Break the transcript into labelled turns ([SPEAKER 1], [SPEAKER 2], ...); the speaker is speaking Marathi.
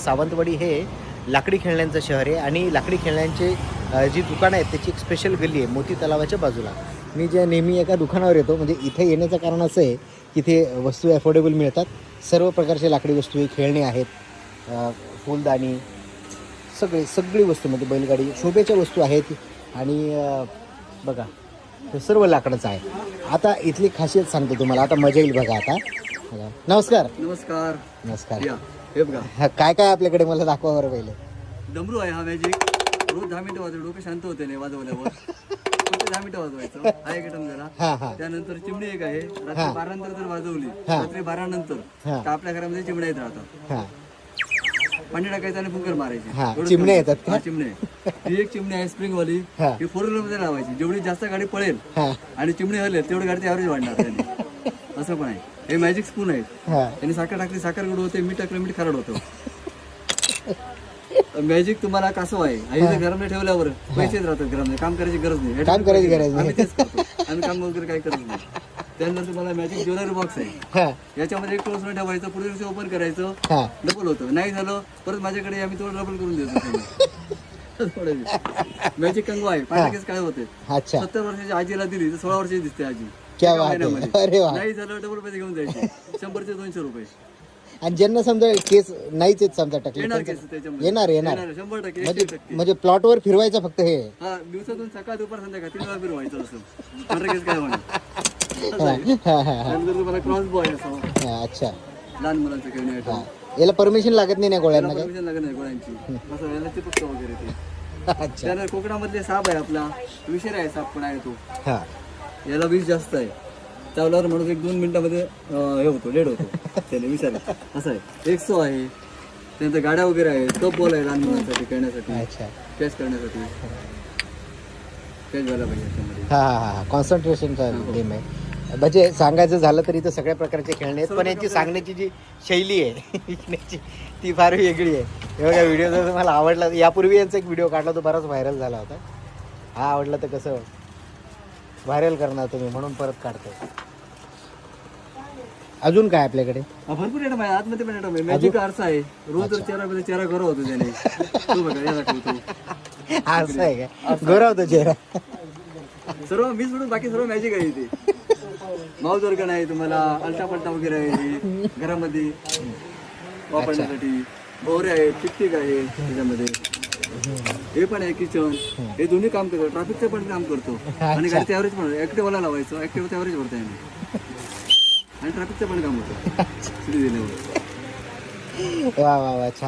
[SPEAKER 1] सावंतवाडी हे लाकडी खेळण्यांचं शहर आहे आणि लाकडी खेळण्यांचे जी दुकानं आहेत त्याची एक स्पेशल गल्ली आहे मोती तलावाच्या बाजूला. मी जे नेहमी एका दुकानावर येतो, म्हणजे इथे येण्याचं कारण असं आहे की इथे वस्तू अफोर्डेबल मिळतात. सर्व प्रकारचे लाकडी वस्तू आहे, खेळणे आहेत, फुलदाणी, सगळी वस्तू, म्हणजे बैलगाडी, शोभेच्या वस्तू आहेत आणि बघा हे सर्व लाकडाचं आहे. आता इथली खासियत सांगतो तुम्हाला, आता मजा येईल बघा. आता बघा. नमस्कार.
[SPEAKER 2] नमस्कार.
[SPEAKER 1] नमस्कार.
[SPEAKER 2] हे बघा
[SPEAKER 1] काय काय आपल्याकडे, मला दाखवा बरं पहिले.
[SPEAKER 2] डमरू आहे हा मॅजिक. रोज 10 मिनिटं वाजवलं, डोकं शांत होते नाही वाजवल्यावर. फक्त 10 मिनिटं वाजवायचं आहे का जरा. त्यानंतर चिमणी एक आहे, रात्री 12 नंतर जर वाजवली, रात्री 12 नंतर तर आपल्या घरामध्ये चिमण्या येत राहतात. पाणी टाकायचं आणि फुंकर मारायची.
[SPEAKER 1] चिमण्या येतात का?
[SPEAKER 2] चिमण्या. ही एक चिमणी आहे स्प्रिंगवाली. ही 4 व्हीलर मध्ये लावायची. जेवढी जास्त गाडी पळेल आणि चिमणी हलेल तेवढी गाडीची ॲव्हरेज वाढणार त्याने. असं पण आहे. हे मॅजिक स्पून आहे. त्यांनी साखर टाकली, साखर गोड होते, मीठ टाकलं, मीठ खारड होतं. मॅजिक तुम्हाला कसं आहे, आई जर घरामध्ये ठेवल्यावर पैसेच राहतात घरामध्ये, काम करायची गरज नाही.
[SPEAKER 1] काम करायची गरज नाही.
[SPEAKER 2] आम्ही तेच करतो. आम्ही काम वगैरे काही करत नाही. त्यानंतर तुम्हाला मॅजिक ज्वेलरी बॉक्स आहे. याच्यामध्ये एक टोस्ट ठेवायचं, पुढे दिवशी ओपन करायचं, डबल होतं. नाही झालं परत माझ्याकडे, आम्ही थोडं डबल करून देतो. मॅजिक कंगू आहे. 5% काय होते. 70 वर्षाची आजीला दिली तर 16 वर्षाची दिसते आजी. नाही झालं डबल पैसे घेऊन जायचे. 100 ते 200 रुपये.
[SPEAKER 1] आणि ज्यांना समजा केस नाहीच समजा टाकले
[SPEAKER 2] येणार केस त्याच्यामध्ये.
[SPEAKER 1] येणार
[SPEAKER 2] 100%, 100%.
[SPEAKER 1] म्हणजे प्लॉटवर फिरवायचं फक्त हे.
[SPEAKER 2] हा, दिवसातून सकाळ दुपार संध्याकाळ 3 वेळा फिरवायचं असं. केस काय होणार. तुम्हाला क्रॉस बॉय असं.
[SPEAKER 1] अच्छा.
[SPEAKER 2] लहान मुलांचं खेळणे आहे.
[SPEAKER 1] याला परमिशन लागत नाही ना गोळ्यांना?
[SPEAKER 2] परमिशन लागत नाही गोळ्यांची. असं याला ते फक्त वगैरे ते. त्यानंतर कोकणामधले साप आहे आपला विषारी आहे, साप पण आहे तो. याला विष जास्त आहे. चावल्यावर म्हणून 1-2 मिनिटामध्ये हे होतो, लेट होतो. त्याने विषारी असं आहे. 100 आहे. त्यानंतर गाड्या वगैरे आहेत. कप बॉल आहे लहान मुलांसाठी खेळण्यासाठी, कॅच करण्यासाठी. कॅच व्हायला पाहिजे त्यामध्ये.
[SPEAKER 1] कॉन्सन्ट्रेशनचा गेम आहे. म्हणजे सांगायचं झालं तरी तर सगळ्या प्रकारचे खेळणे आहेत, पण यांची सांगण्याची जी शैली आहे विकण्याची ती फार वेगळी आहे. हे बघा, व्हिडिओ जर मला आवडला, यापूर्वी यांचा एक व्हिडिओ काढला तो बराच व्हायरल झाला होता. हा आवडला तर कसं व्हायरल करणार तुम्ही, म्हणून परत काढतोय. अजून काय आपल्याकडे?
[SPEAKER 2] भरपूर आयटम आहे. आतमध्ये पण आयटम आहे. मॅजिक आरसा आहे. रोज चेहरा गोरा होतो त्याने. तो बघा याला ठेवतो.
[SPEAKER 1] असं आहे का? गोरा होतो चेहरा.
[SPEAKER 2] सर्व मी सोडून बाकी सर्व मॅजिक आहे इथे. माऊस ऑर्गन आहे तुम्हाला, अल्टा पलटा वगैरे आहे घरामध्ये वापरण्यासाठी. बोरे आहेत, टिकटिक आहे त्याच्यामध्ये. हे पण आहे किचन. हे दोन्ही काम करतो. ट्रॅफिकचं पण काम करतो आणि गाडीचं ॲव्हरेज पण. ॲक्टिव्हाला लावायचं, ॲक्टिव्हचं ॲव्हरेज भरता येणार आणि ट्रॅफिकचं पण काम होतं.
[SPEAKER 1] वा वा वा, छान.